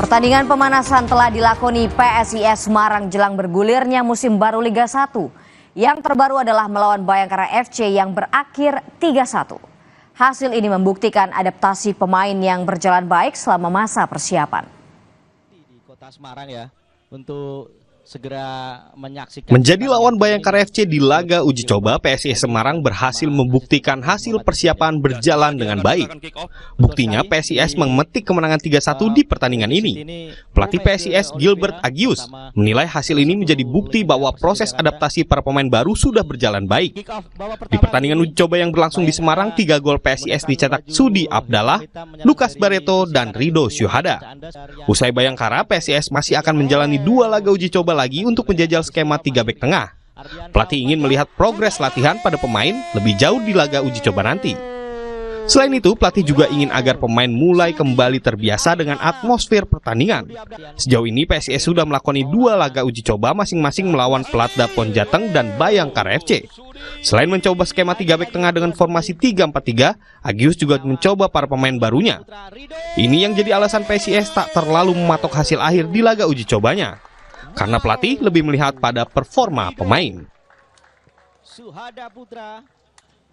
Pertandingan pemanasan telah dilakoni PSIS Semarang jelang bergulirnya musim baru Liga 1. Yang terbaru adalah melawan Bayangkara FC yang berakhir 3-1. Hasil ini membuktikan adaptasi pemain yang berjalan baik selama masa persiapan. Di Kota Semarang ya, untuk segera menyaksikan. Menjadi lawan Bayangkara FC di laga uji coba, PSIS Semarang berhasil membuktikan hasil persiapan berjalan dengan baik. Buktinya PSIS memetik kemenangan 3-1 di pertandingan ini. Pelatih PSIS Gilbert Agius menilai hasil ini menjadi bukti bahwa proses adaptasi para pemain baru sudah berjalan baik. Di pertandingan uji coba yang berlangsung di Semarang, 3 gol PSIS dicetak Sudi Abdallah, Lukas Barreto, dan Rido Syuhada. Usai Bayangkara, PSIS masih akan menjalani 2 laga uji coba lagi untuk menjajal skema 3 bek tengah. Pelatih ingin melihat progres latihan pada pemain lebih jauh di laga uji coba nanti. Selain itu, pelatih juga ingin agar pemain mulai kembali terbiasa dengan atmosfer pertandingan. Sejauh ini PSIS sudah melakoni 2 laga uji coba masing-masing melawan Pelatda Pon Jateng dan Bayangkara FC. Selain mencoba skema 3 bek tengah dengan formasi 3-4-3, Agius juga mencoba para pemain barunya. Ini yang jadi alasan PSIS tak terlalu mematok hasil akhir di laga uji cobanya, karena pelatih lebih melihat pada performa pemain. Syuhada Putra.